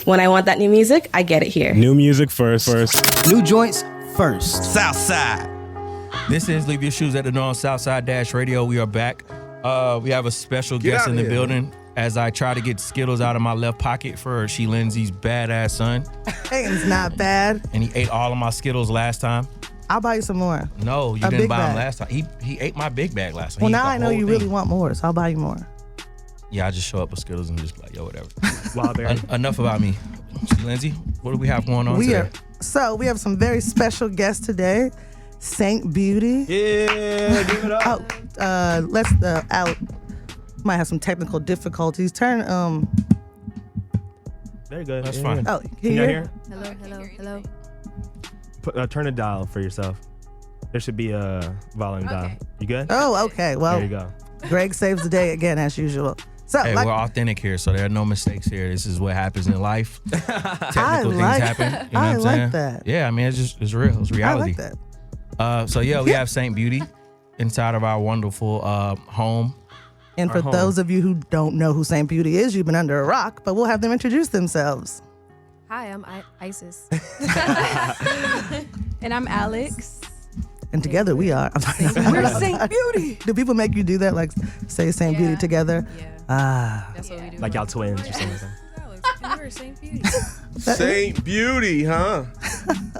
When I want that new music, I get it here. New music first. New joints first. Southside. This is Leave Your Shoes at the Door on Southside Dash Radio. We are back. We have a special guest in the building as I try to get Skittles out of my left pocket for She Lindsay's badass son. It's not bad. And he ate all of my Skittles last time. I'll buy you some more. No, you didn't buy them last time. He ate my big bag last time. Well, now I know you really want more, so I'll buy you more. Yeah, I just show up with Skittles and just be like, yo, whatever. Wow, Enough about me. She Lindsay, what do we have going on today? We have some very special guests today. Saint Beauty. Yeah, give it up. Let's out. Might have some technical difficulties. Turn Very good. That's fine. Oh, Can you hear? Hello. Turn a dial for yourself. There should be a volume dial. You good? Oh, okay. Well, there you go. Greg saves the day again as usual. So, hey, we're authentic here, so there are no mistakes here. This is what happens in life. Technical things happen. You know what I'm saying? That. Yeah, I mean, it's real. It's reality. I like that. We have Saint Beauty inside of our wonderful home. And for those of you who don't know who Saint Beauty is, you've been under a rock, but we'll have them introduce themselves. Hi, I'm Isis. And I'm Alex. And together we are. We're Saint Beauty. Do people make you do that? Like say Saint Beauty together? Yeah. That's what we do. Like y'all twins or something. And we're Saint Beauty. Saint Beauty, huh?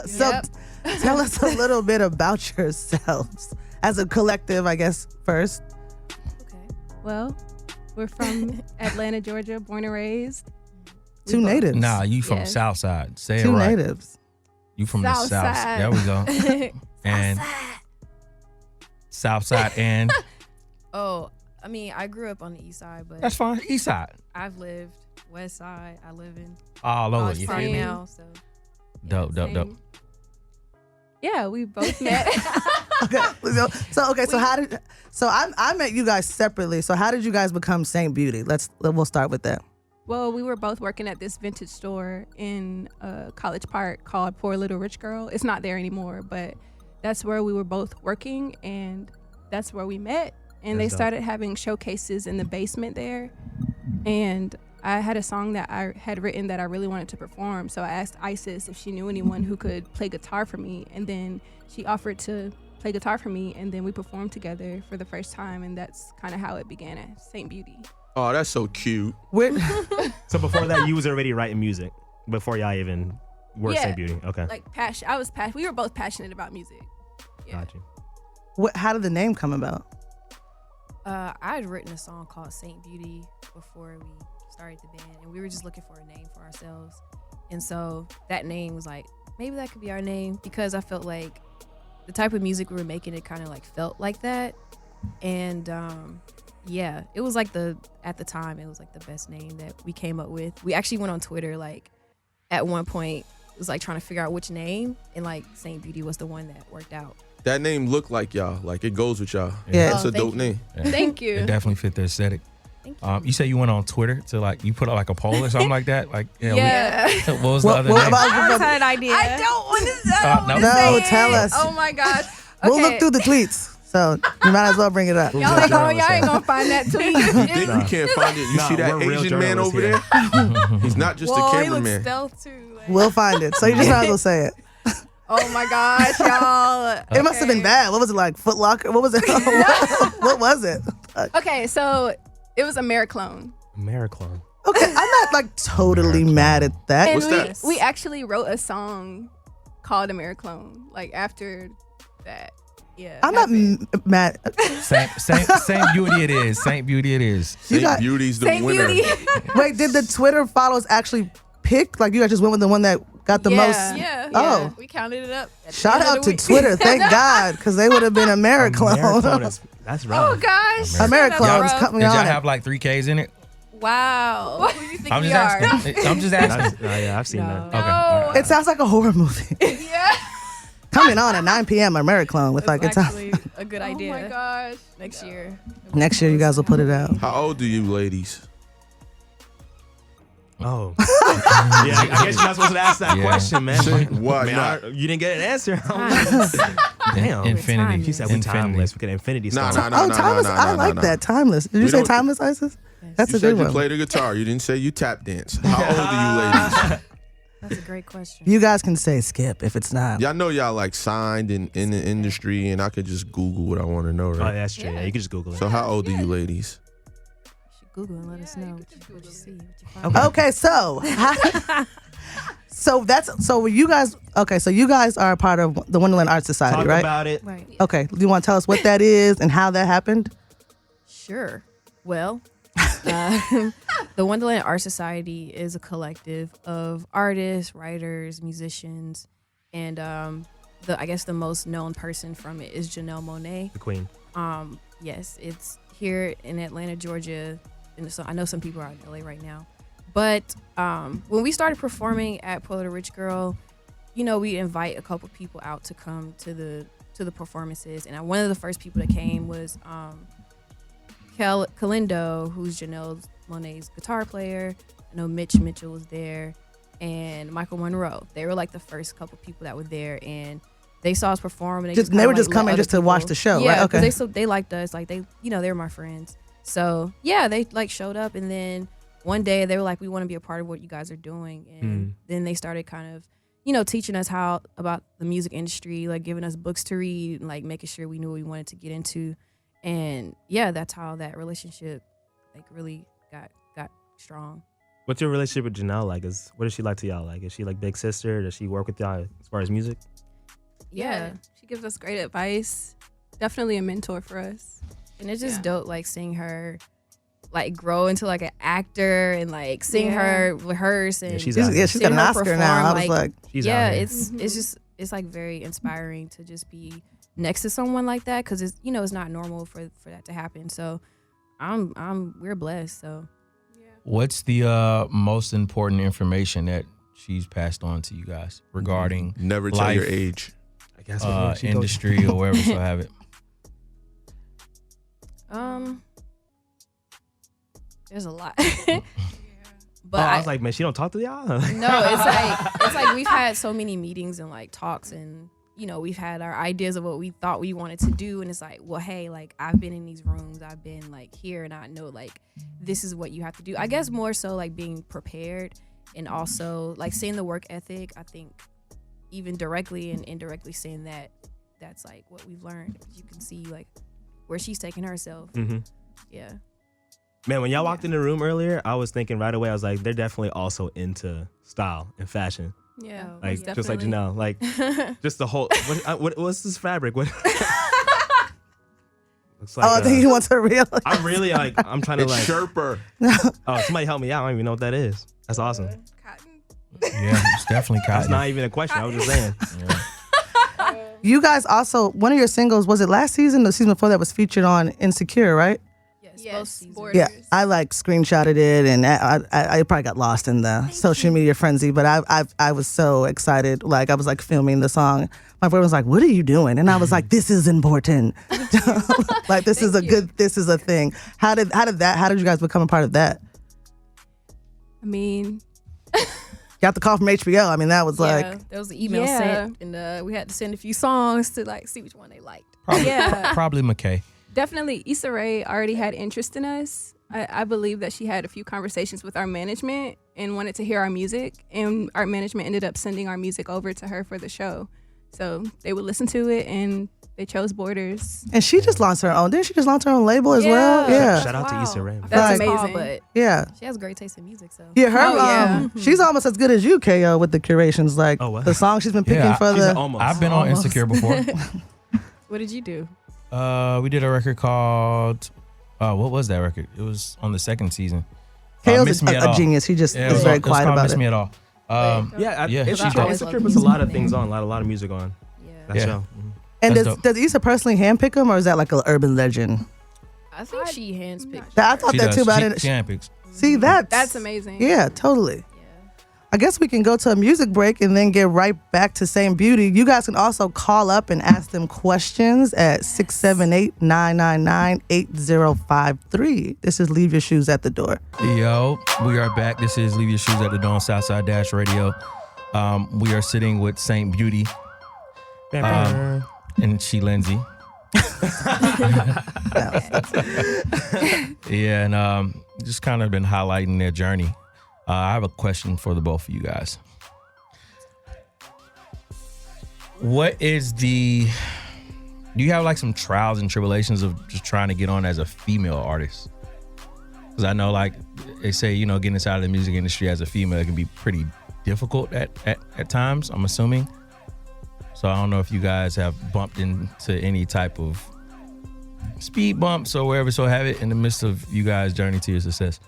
So tell us a little bit about yourselves as a collective, I guess, first. Okay. Well, we're from Atlanta, Georgia, born and raised. Two natives. Nah, you from Yes. Southside. Say it Two right. natives. You from the South. Southside. There we go. And Southside and Oh, I mean, I grew up on the east side, but that's fine. East Side. I've lived west side. I live in All over. College You Park feel me? now, so Dope. Yeah, we both met. So I met you guys separately. So how did you guys become Saint Beauty? We'll start with that. Well, we were both working at this vintage store in College Park called Poor Little Rich Girl. It's not there anymore, but that's where we were both working, and that's where we met. And they started having showcases in the basement there. And I had a song that I had written that I really wanted to perform. So I asked Isis if she knew anyone who could play guitar for me. And then she offered to play guitar for me. And then we performed together for the first time. And that's kind of how it began at Saint Beauty. Oh, that's so cute. So before that, you was already writing music before y'all even were Saint Beauty. Okay. Like passion. I was passionate. We were both passionate about music. Yeah. Got you. How did the name come about? I had written a song called Saint Beauty before we started the band, and we were just looking for a name for ourselves. And so that name was like, maybe that could be our name, because I felt like the type of music we were making, it kind of like felt like that. And it was like at the time, it was like the best name that we came up with. We actually went on Twitter, like at one point, it was like trying to figure out which name, and like Saint Beauty was the one that worked out. That name looked like y'all. Like it goes with y'all. Yeah. It's a dope name. Yeah. Thank you. It definitely fit the aesthetic. Thank you. You say you went on Twitter to like, you put up like a poll or something like that? Like, Yeah. what was the other name? I always had an idea. I don't want to No, tell us. Oh my gosh. We'll look through the tweets. So you might as well bring it up. Y'all ain't gonna find that tweet. You can't find it. You see that Asian man over there? He's not just a He cameraman. looks stealth too. Like. We'll find it. So you just might as well say it. Oh my gosh, y'all. It must have been bad. What was it like? Foot Locker? What was it? What was it? Okay, so it was Americlone. Americlone. Okay, I'm not like totally mad at that. And What's that? we actually wrote a song called Americlone, like after that. Yeah. I'm not mad. Saint Beauty it is. Saint Beauty it is. Saint Beauty's the Saint winner. Beauty. Wait, did the Twitter followers actually pick? Like you guys just went with the one that got the most? Yeah. Oh. We counted it up. At the Shout end of out the to week. Twitter. Thank God, because they would have been Americlone. That's right. Oh gosh. Americlones That's cut me Did y'all on have it. like 3Ks in it? Wow. Who do you think I'm we just are? asking. I'm just asking. Yeah, I've seen that. Okay. all right. It sounds like a horror movie. Yeah. Coming on at 9 p.m. Americlone with like It's it's actually a good idea. Oh my gosh. Next year. next year you guys will put it out. How old are you ladies? Oh. Yeah, I guess you're not supposed to ask that Yeah. question, man. Why Man, not? you didn't get an answer. Damn. Infinity. She said we timeless. We get Infinity Nah, Stone. nah, Oh, nah, timeless. nah, nah, I nah, like nah. that. Timeless. Did you We say don't- timeless, Isis? That's You a said good you one. play the guitar. You didn't say you tap dance. How old are you ladies? That's a great question. You guys can say skip if it's not. Y'all know y'all like signed in the industry, and I could just Google what I want to know, right? Oh, that's true. Yeah, you can just Google it. So how old are you ladies? Google and let us know what you see, what you find. Okay, so you guys are a part of the Wonderland Art Society, Talk right? about it. Right. Okay, do you want to tell us what that is and how that happened? Sure. Well, the Wonderland Art Society is a collective of artists, writers, musicians, and I guess the most known person from it is Janelle Monáe. The queen. Yes, it's here in Atlanta, Georgia. And so I know some people are in LA right now. But when we started performing at Poor Little Rich Girl, we invite a couple people out to come to the performances. And one of the first people that came was Kalindo, who's Janelle Monáe's guitar player. I know Mitch Mitchell was there, and Michael Monroe. They were like the first couple people that were there, and they saw us perform. And they were just coming just to watch the show, yeah, right? Okay. They liked us, like they were my friends. So yeah, they like showed up, and then one day they were like, "We want to be a part of what you guys are doing," and then they started kind of, teaching us about the music industry, like giving us books to read, and like making sure we knew what we wanted to get into. And yeah, that's how that relationship like really got strong. What's your relationship with Janelle like? What is she like to y'all? Like, is she like big sister? Does she work with y'all as far as music? Yeah, she gives us great advice. Definitely a mentor for us. And it's just dope, like seeing her like grow into like an actor and like seeing her rehearse and she's got an Oscar now. I was like, it's like very inspiring to just be next to someone like that, because it's it's not normal for that to happen. So we're blessed. So what's the most important information that she's passed on to you guys regarding never tell life, your age, I guess industry or wherever so have it? There's a lot. But I was like, man, she don't talk to y'all? No, it's like we've had so many meetings and like talks, and we've had our ideas of what we thought we wanted to do, and it's like, well, hey, like I've been in these rooms, I've been like here, and I know like this is what you have to do. I guess more so like being prepared, and also like seeing the work ethic. I think even directly and indirectly saying that's like what we've learned. You can see like where she's taking herself. Mm-hmm. Yeah. Man, when y'all walked in the room earlier, I was thinking right away, I was like, they're definitely also into style and fashion. Yeah. Like, just like Janelle. Like, just the whole, what's this fabric? What? Looks like, I think he wants a real. I'm really like, I'm trying to like. Sherper. Oh, somebody help me out. I don't even know what that is. That's awesome. Cotton. Yeah, it's definitely cotton. That's not even a question. I was just saying. Yeah. You guys also, one of your singles, was it last season or the season before that, was featured on Insecure, right? Yes, Borders. Yeah, I like screenshotted it, and I probably got lost in the social media frenzy. But I was so excited, like I was like filming the song. My boyfriend was like, "What are you doing?" And I was like, "This is important. Like this is a thing." How did you guys become a part of that? I mean, got the call from HBO. I mean, that was like there was an email sent, and we had to send a few songs to like see which one they liked. Probably McKay. Definitely, Issa Rae already had interest in us. I believe that she had a few conversations with our management and wanted to hear our music, and our management ended up sending our music over to her for the show. So they would listen to it, and they chose Borders. And she just launched her own. Didn't she just launch her own label as well? Yeah. Shout out to Issa Rae. That's Like, amazing. But yeah, she has great taste in music. So yeah, she's almost as good as you, KO, with the curations. Like the song she's been picking for the. Almost. I've been on Insecure before. What did you do? We did a record called. What was that record? It was on the second season. KO's a genius. He just is very quiet about Miss it. Me at All. Insecure puts a lot of things on, a lot of music on. That show. And That's does Issa personally handpick them, or is that like an urban legend? I think she handpicked. I thought that too, but I didn't. She handpicks. See, That's amazing. Yeah, totally. I guess we can go to a music break and then get right back to Saint Beauty. You guys can also call up and ask them questions at 678-999-8053. This is Leave Your Shoes at the Door. Yo, we are back. This is Leave Your Shoes at the Door on Southside Dash Radio. We are sitting with Saint Beauty and She Lindsay. Yeah, and just kind of been highlighting their journey. I have a question for the both of you guys. What is the? Do you have like some trials and tribulations of just trying to get on as a female artist? Because I know, like they say, you know, getting inside of the music industry as a female can be pretty difficult at times. I'm assuming. So I don't know if you guys have bumped into any type of speed bumps or wherever so have it in the midst of you guys' journey to your success.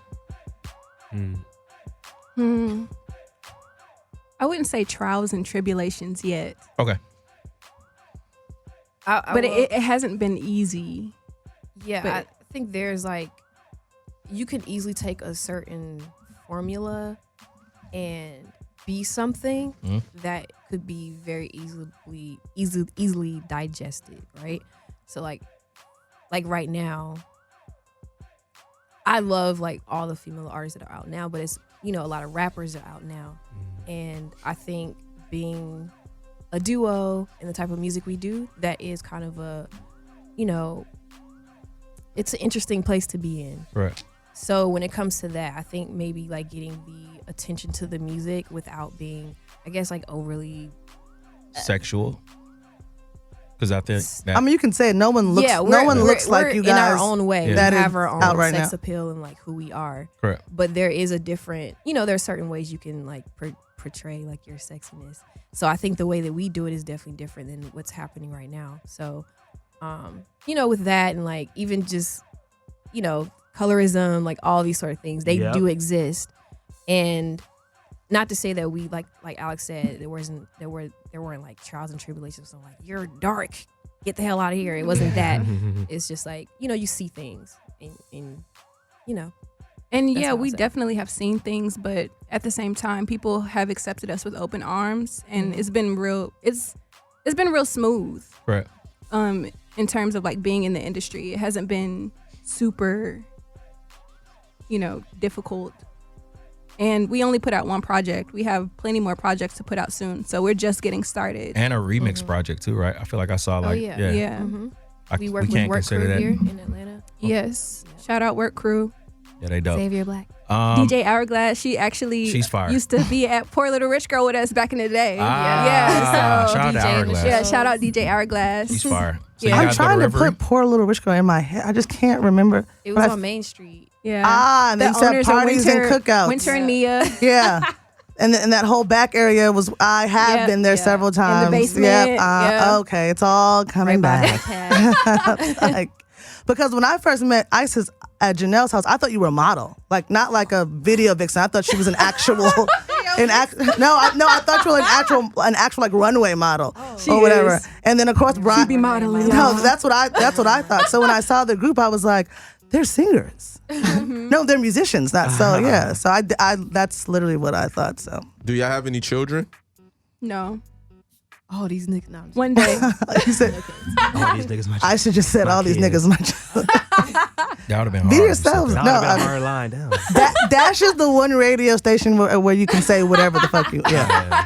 I wouldn't say trials and tribulations yet. Okay. But it hasn't been easy. Yeah, But- I think there's like, you can easily take a certain formula and be something that could be very easily digested, right? So like right now, I love like all the female artists that are out now, but it's, you know, a lot of rappers are out now. And I think being a duo and the type of music we do, that is kind of a, you know, it's an interesting place to be in. Right. So when it comes to that, I think maybe like getting the attention to the music without being, I guess, like overly Sexual. Because I think that, I mean, you can say it. No one looks. Looks like you guys in our own way. Yeah. that We is have our own out right sex now. appeal and like who we are. correct. But there is a different, you know, there are certain ways you can like portray like your sexiness. So I think the way that we do it is definitely different than what's happening right now. So, you know, with that and like even just, you know, colorism, like all these sort of things, they do exist. And not to say that we like Alex said, there weren't like trials and tribulations. So like, you're dark, get the hell out of here. It wasn't that. It's just like, you know, you see things and you know. And That's yeah, what I'll we say. definitely have seen things, but at the same time, people have accepted us with open arms, and it's been real. It's been real smooth. Right. In terms of like being in the industry, it hasn't been super, you know, difficult. And we only put out one project. We have plenty more projects to put out soon, so we're just getting started. And a remix project too, right? I feel like I saw like yeah. Yeah. We work we with can't Work consider Crew that. here in Atlanta. Yes. Shout out Work Crew. Yeah, they dope. Xavier Black. DJ Hourglass, she actually She's fire. used to be at Poor Little Rich Girl with us back in the day. Ah, Yeah, so shout out to DJ in the Hourglass. show. yeah, shout out DJ Hourglass. He's fire. So Yeah. you I'm guys go trying to Reverie? put Poor Little Rich Girl in my head. I just can't remember. It But was I- on Main Street. Yeah. and they The used to have owners of parties and cookouts. Winter and Mia. Yeah. And that whole back area was, I have Yep. been there Yeah. several times. basement, Yep. yeah. Okay, it's all coming Right by back. the pad. Like, because when I first met Isis at Janelle's house, I thought you were a model, like not like a video vixen. I thought she was an actual, I thought you were an actual like runway model or whatever. is. And then of course Brian, be modeling. No, that's what I thought. So when I saw the group, I was like, they're singers. No, they're musicians. Not so. Yeah. So I that's literally what I thought. So Do y'all have any children? No. Oh, these niggas. No, I'm just One day. he said, All these niggas, my I should just said My all these kids. niggas. My child. That would have been hard. Be to say yourselves. that. That No, would have been I- a hard line down. Dash is the one radio station where you can say whatever the fuck you. Yeah.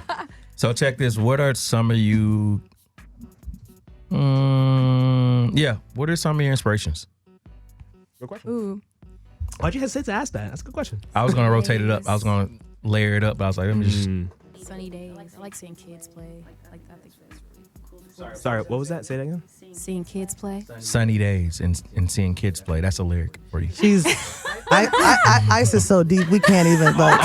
So check this. What are some of you? What are some of your inspirations? Good question. Ooh. Why'd you hesitate to ask that? That's a good question. I was gonna rotate it up. I was gonna layer it up. But I was like, let me just. Sunny days. I like seeing kids play. Like I think that's really cool. Sorry, what was that? Say that again. Seeing kids play. Sunny days and seeing kids play. That's a lyric for you. She's Ice is so deep we can't even like.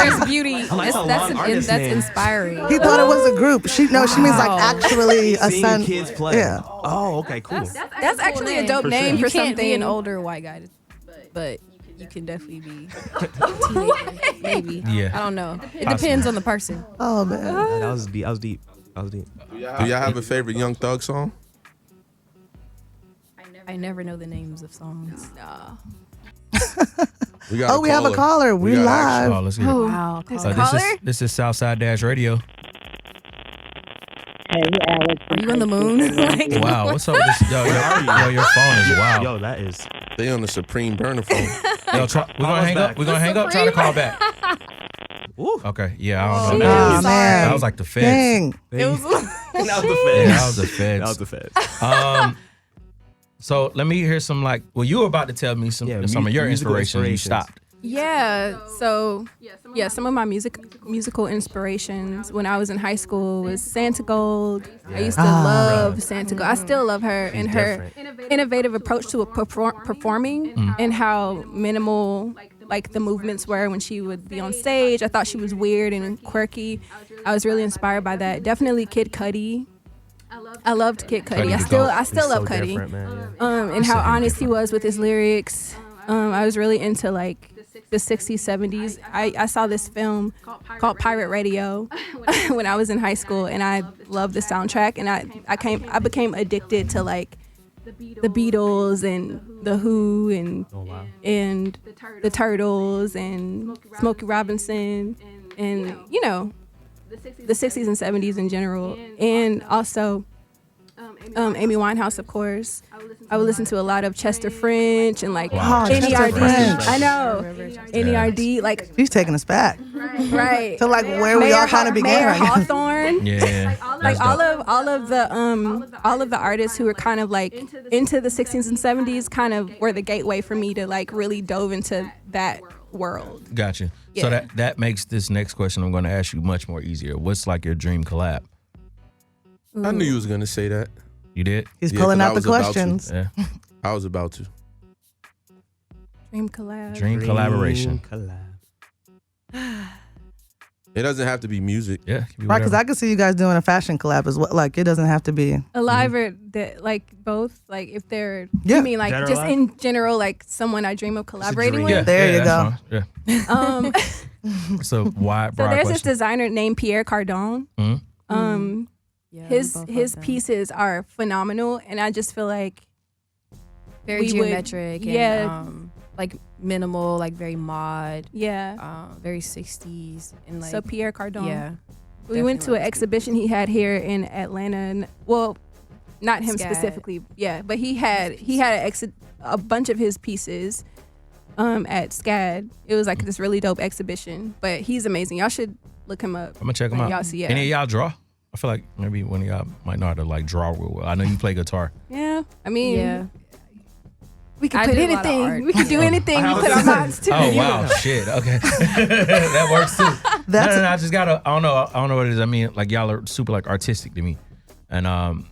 There's beauty. like a long That's artist name. inspiring. He thought it was a group. She means like actually a Seeing son. kids play. Yeah. Oh, okay, cool. That's actually a dope For name sure. for You can't something. be an older white guy, but you can definitely be a teenager, maybe. Yeah. I don't know. It depends on the person. Oh man. That was deep. I was deep. Do y'all have a favorite Young Thug song? I never know the names of songs. We got We have a caller. We got live. Oh, let's get it. Wow. This is Southside Dash Radio. Hey, Alex. Are you on the moon? Like, Wow, what's up with this? Yo, your phone is wild. Yo, that is. They on the Supreme burner phone. Yo, we're gonna hang up. We're gonna hang up. Try to call back. Ooh. Okay. Yeah, I don't know. Oh That man. was like the feds. Dang. That was the feds. Yeah, that was the feds. That was the feds. So let me hear some you were about to tell me some of your musical inspiration. You inspirations. stopped. Yeah. So yeah, some of my musical inspirations when I was in high school was Santa Gold. I used to love Santa Gold. I still love her and her innovative approach to performing and how minimal like the movements were when she would be on stage. I thought she was weird and quirky. I was really inspired by that. Definitely Kid Cudi. I loved Kid Cudi. I still love Cudi. And how honest he was with his lyrics. I was really into like the 60s, 70s. I saw this film called Pirate Radio when I was in high school, and I loved the soundtrack. And I became addicted to like the Beatles and the Who and the Turtles and Smokey Robinson and you know the 60s and 70s in general, and also Amy Winehouse, of course. I would listen to a lot of Chester French and like NERD. I know NERD. Like she's taking us back, right? To like where we all kind of began. Mayor Hawthorne. Yeah, like all of the artists who were kind of like into the 60s and 70s kind of were the gateway for me to like really dove into that world. Gotcha. Yeah. So that makes this next question I'm going to ask you much more easier. What's like your dream collab? I knew you was gonna say that. You did? He's pulling out the questions. Yeah. I was about to. Dream collab. Dream collaboration. It doesn't have to be music. Yeah. Right, because I could see you guys doing a fashion collab as well. Like, it doesn't have to be. Alive or dead, like both? Like if they're, Yeah. you mean like Dead or just alive? in general, like someone I dream of collaborating dream. with? There you go. that's fine. Yeah. It's a wide, So broad there's this question. designer named Pierre Cardon. Yeah, His pieces are phenomenal, and I just feel like very we would- geometric. yeah. And, like minimal, like very mod. yeah. Very 60s and like So Pierre Cardon. yeah. We went to an definitely exhibition he had here in Atlanta. And, well, not him SCAD. specifically. Yeah, but he had a bunch of his pieces at SCAD. It was like this really dope exhibition. But he's amazing. Y'all should look him up. I'm going to check them when out. Y'all see, yeah. Any of y'all draw? I feel like maybe one of y'all might know how to like draw real well. I know you play guitar. Yeah, I mean, Yeah. we could I put do a lot of anything. art. We could do anything. We put our minds to. Oh wow, shit. Okay, that works too. That's no, I just gotta. I don't know what it is. I mean, like y'all are super like artistic to me, and I more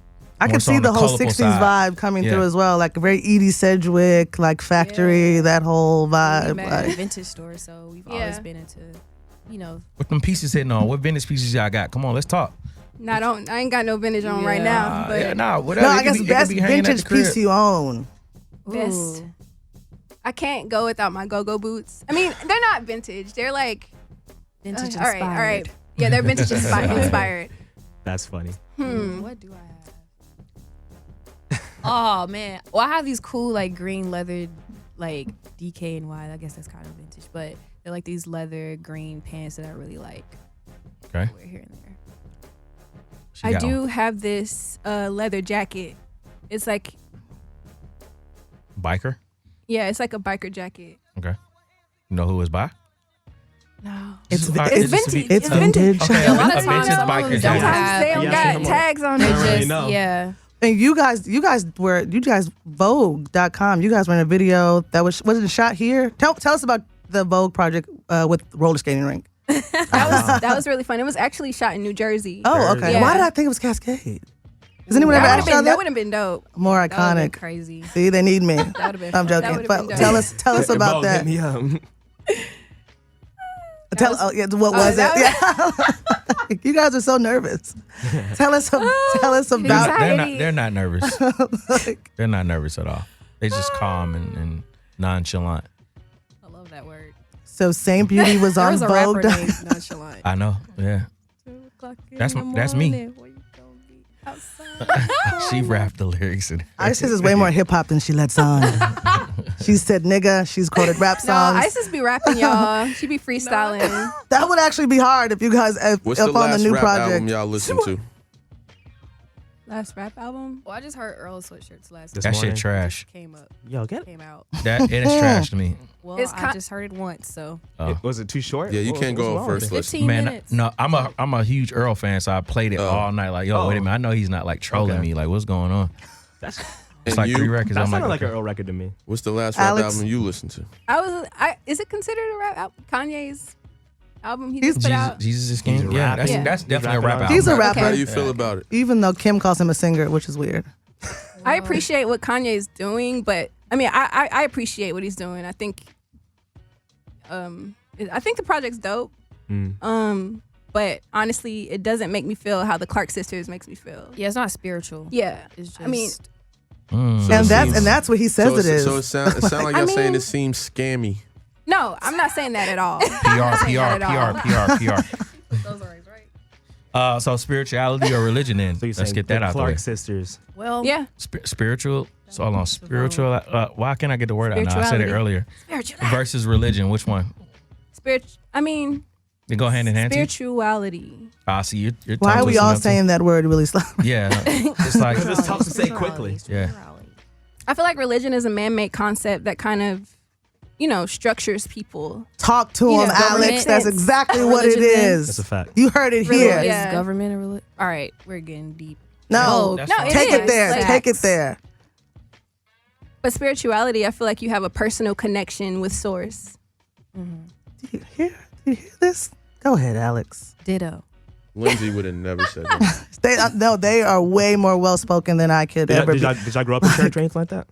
could so see on the whole colorful 60s side. vibe coming Yeah. through as well. Like very Edie Sedgwick, like Factory, that whole We vibe. met at a Like, vintage store, so we've Yeah. always been into, you know, What them pieces hitting on? What vintage pieces y'all got? Come on, let's talk. No, I ain't got no vintage on right now. But Whatever. no, It I could guess be- it could best be hanging at vintage the crib. piece you own. best. Ooh. I can't go without my go-go boots. I mean, they're not vintage. They're like vintage all right, inspired. all right. Yeah, they're vintage inspired. That's funny. What do I have? Oh man, well I have these cool like green leather, like DKNY. I guess that's kind of vintage, but they're like these leather green pants that I really like. Okay. Wear here and there. She I got do one. have this leather jacket. It's like, Biker. yeah, it's like a biker jacket. Okay. You know who it's by? No. It's Just- It's just to be- vintage. It's It's vintage. vintage. Okay, A lot a of times, vintage some of biker them don't jacket. Sometimes they don't Yeah, got come on. tags on I it. already Just, know. yeah. And you guys Vogue.com. You guys were in a video that was it shot here? Tell us about the Vogue project with roller skating rink. That was really fun. It was actually shot in New Jersey. Oh, okay. Yeah. Why did I think it was Cascade? Has anyone ever that asked would y'all have that? been, dope. More That would've been iconic. crazy. See, they need me. That would've been I'm fun. joking. That would've But been tell us about Vogue, that. hit me up. What was it? that Yeah. You guys are so nervous. Tell us about They're not nervous. They're not nervous at all. They just calm and nonchalant. I love that word. So Saint Beauty was There on was a rapper Vogue. named Nonchalant. I know. Yeah. That's me. She rapped the lyrics in Isis is way more hip hop than she lets on. She said nigga. She's quoted rap No, songs. Isis be rapping, y'all. She be freestyling. That would actually be hard if you guys What's the up on the last new rap project. album y'all listen to? Last rap album? Well, I just heard Earl Sweatshirts last This night. That shit morning. trash. Came up, Yo, get it. came out. That it is trash to me. Well, It's I just heard it once, so Was it too short? Yeah, you What- can't what's go wrong with first. it? Listen. 15 Man, minutes. no, I'm a huge Earl fan, so I played it all night. Like, yo, wait a minute, I know he's not like trolling Okay. me. Like, what's going on? That's It's like 3 records. That I'm sounded like okay. an Earl record to me. What's the last rap Alex? album you listened to? Is it considered a rap album? Kanye's album he just put out? Jesus is King. He's a Yeah, rapper. that's definitely a rap album. He's a rapper. How do you feel about it? Even though Kim calls him a singer, which is weird. I appreciate what Kanye's doing, but I mean, I appreciate what he's doing. I think the project's dope. But honestly, it doesn't make me feel how the Clark Sisters makes me feel. Yeah, it's not spiritual. Yeah, It's just, I mean, So And it that's seems- and that's what he says so it is. So it sounds like I y'all saying mean- it seems scammy. no, I'm not saying that at all. PR. those are right. So spirituality or religion then? So you're Let's saying get that the out the way. Clark sisters. Well, Yeah, Spiritual. So hold on. Spiritual. Why can't I get the word out now? I said it Spirituality. earlier. spirituality. Versus religion. Which one? I mean, They go hand in hand. spirituality. See, you're Why are we all twisting up saying that word really slow? Yeah, it's like It's tough to say quickly. Yeah. I feel like religion is a man-made concept that kind of, structures people. Talk to You him, know, Alex. government. That's exactly what it Religion thing. is. That's a fact. You heard it Really? here. Yeah. Is government a religion? All right, we're getting deep. No, That's No, fine. it take is. it there. Like, Take it there. But spirituality, I feel like you have a personal connection with Source. Do you hear this? Go ahead, Alex. Ditto. Lindsay would have never said that. They are way more well spoken than I could ever be. Did y'all grow up in church or anything like that?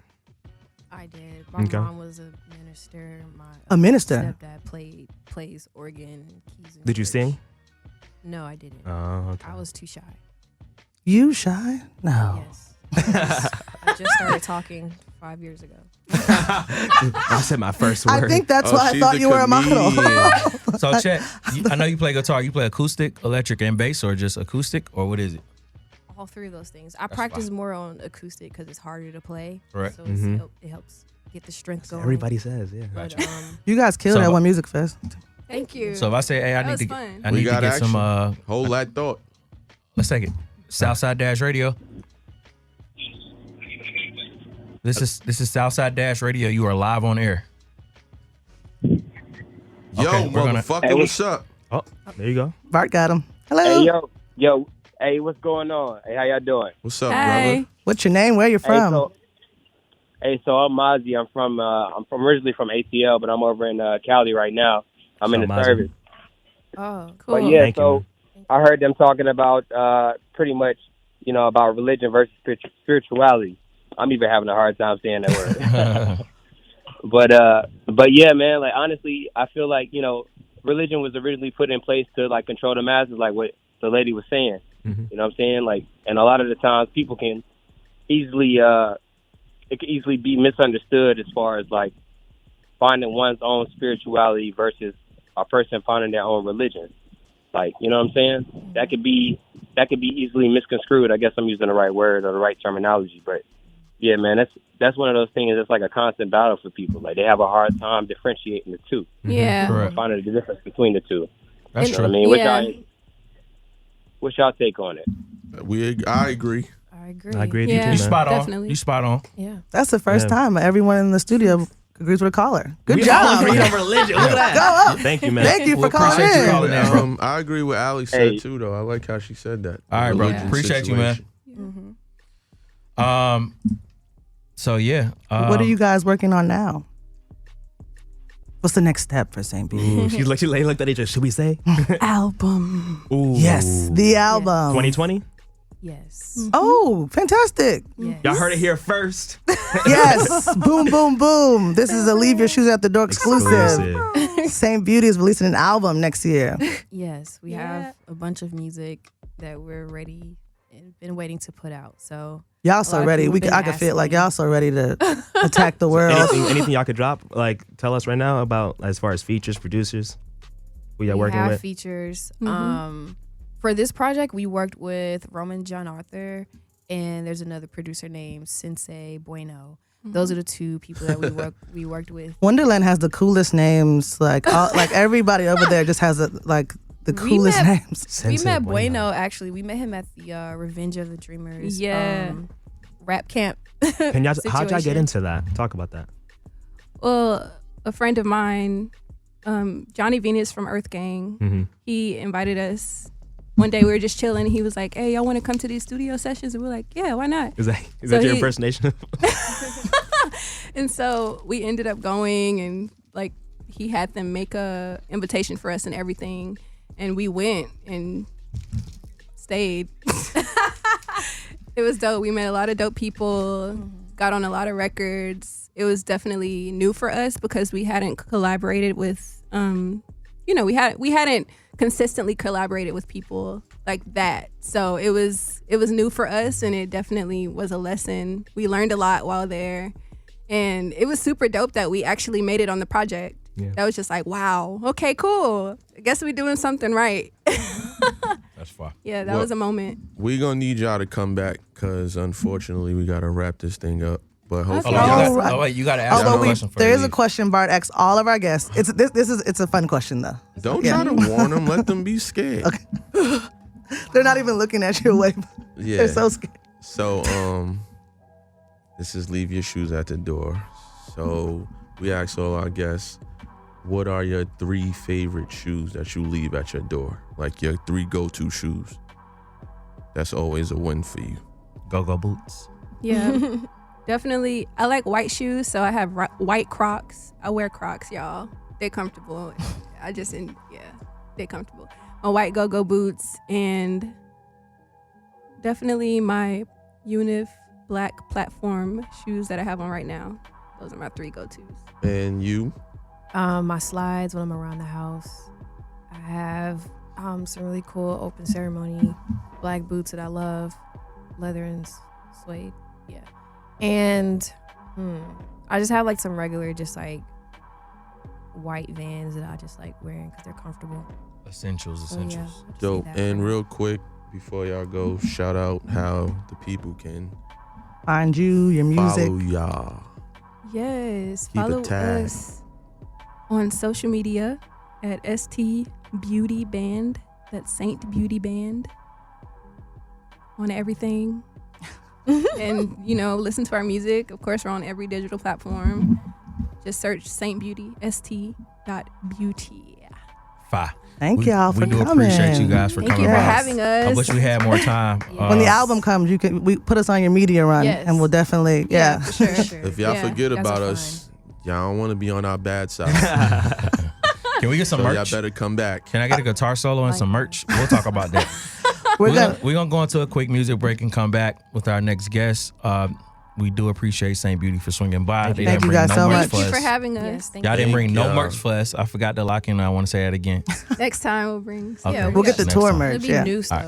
I did. My Okay. mom was a minister. My A minister? stepdad plays organ, keys. in Did you church. sing? No, I didn't. Oh, okay. I was too shy. You shy? No. Yes. I just started talking 5 years ago. I said my first word. I think that's Oh, why I she's thought a you were a model. comedian. So Chet, I know you play guitar. You play acoustic, electric, and bass, or just acoustic, or what is it? All three of those things. I practice more on acoustic because it's harder to play. Right. So Mhm. it helps get the strength going. Everybody says, yeah. But, You guys killed So- at One Music Fest. Thank you. So if I say, hey, I That need was to, fun. I We need to got get some. Hold that thought. Let's take it. Southside Dash Radio. This is Southside Dash Radio. You are live on air. Yo, Okay, we're gonna- motherfucker, Hey, what's up? Oh, there you go. Bart got him. Hello. Hey, yo, hey, what's going on? Hey, how y'all doing? What's up, Hey. brother? What's your name? Where you from? Hey, so I'm Mozzie. I'm from originally from ATL, but I'm over in Cali right now. I'm in the What's up, Mozzie? service. oh, Cool. But yeah, Thank you, so man. I heard them talking about pretty much, about religion versus spirituality. I'm even having a hard time saying that word. But yeah, man, like honestly, I feel like, religion was originally put in place to like control the masses, like what the lady was saying. Mhm. You know what I'm saying? Like, and a lot of the times people can easily it can easily be misunderstood as far as like finding one's own spirituality versus a person finding their own religion. Like, you know what I'm saying? That could be easily misconstrued. I guess I'm using the right word or the right terminology, but yeah, man, that's one of those things that's like a constant battle for people. Like they have a hard time differentiating the two, Yeah. Correct. finding the difference between the two. That's You know true. what I mean? Yeah. What's y'all take on it? I agree. I agree. I agree with Yeah. you You too, man. spot on. Definitely. You spot on. Yeah. That's the first Yeah. time everyone in the studio agrees with a caller. Good We job. all agree on religion. Look at that. Go up. Thank you, man. Thank you We for calling appreciate you in. calling in, bro. I agree with Alex Hey. said too, though. I like how she said that. All right, bro. Religion Appreciate you, man. situation. So yeah. What are you guys working on now? What's the next step for St. B? Ooh, she looked at each other. Should we say? Album. Ooh. Yes, the album. 2020? Yes. Oh, fantastic. Yes. Y'all heard it here first. Yes. Boom, boom, boom. This is a Leave Your Shoes at the Door exclusive. St. Beauty is releasing an album next year. Yes. We have a bunch of music that we're ready and been waiting to put out. So Y'all so lot of ready. people been I can feel like asking. y'all so ready to attack the world. Anything y'all could drop? Like, tell us right now about as far as features, producers, who y'all we working have with. features. Mm-hmm. For this project, we worked with Roman John Arthur, and there's another producer named Sensei Bueno. Those are the two people that we worked with. Wonderland has the coolest names. Like everybody over there just has the coolest met- names. We Sensei met Bueno. Bueno, actually. We met him at the Revenge of the Dreamers Yeah. rap camp. How'd y'all get situation. into that? Talk about that. Well, a friend of mine, Johnny Venus from Earth Gang, Mhm. he invited us one day we were just chilling, and he was like, "Hey, y'all want to come to these studio sessions?" And we're like, "Yeah, why not?" Is that your impersonation? And so we ended up going, and like he had them make a invitation for us and everything, and we went and stayed. It was dope. We met a lot of dope people, got on a lot of records. It was definitely new for us because we hadn't collaborated with, we hadn't consistently collaborated with people like that. So it was new for us, and it definitely was a lesson. We learned a lot while there, and it was super dope that we actually made it on the project. Yeah. That was just like, wow, okay, cool. I guess we're doing something right. That's fine. Yeah, that was a moment. We're going to need y'all to come back because unfortunately we got to wrap this thing up. But hopefully, you got to ask a question first. There is a question Bart asks all of our guests. It's a fun question though. Don't try to warn them. Let them be scared. Okay. They're not even looking at your way. Yeah. They're so scared. So this is Leave Your Shoes at the Door. So we ask all our guests, what are your 3 favorite shoes that you leave at your door? Like your 3 go-to shoes. That's always a win for you. Go-go boots. Yeah, definitely. I like white shoes, so I have white Crocs. I wear Crocs, y'all. They're comfortable. They're comfortable. My white go-go boots, and definitely my Univ black platform shoes that I have on right now. Those are my 3 go-tos. And you? My slides when I'm around the house. I have some really cool open ceremony black boots that I love, leather and suede. Yeah, and I just have like some regular, just like white Vans that I just like wearing because they're comfortable. Essentials. Yeah, Dope. And real quick, before y'all go, shout out how the people can find you, your music. Follow y'all. Yes, Keep follow it tagged. us on social media at ST Beauty Band. That's Saint Beauty Band on everything. And listen to our music. Of course, we're on every digital platform. Just search Saint Beauty, st.beauty. Thank y'all for coming. We do appreciate you guys for coming. Thank you for having us. I wish we had more time. When the album comes, we put us on your media run, and we'll definitely, for sure. If y'all forget about us, y'all don't want to be on our bad side. Can we get some merch? Y'all better come back. Can I get a guitar solo and some merch? We'll talk about that. We're gonna go into a quick music break and come back with our next guest. We do appreciate Saint Beauty for swinging by. Thank you guys so much. Thank you for having us. Y'all didn't bring no merch for us. I forgot to lock in. I want to say that again. Next time we'll bring. Okay. We'll get the tour merch. It'll be new stuff.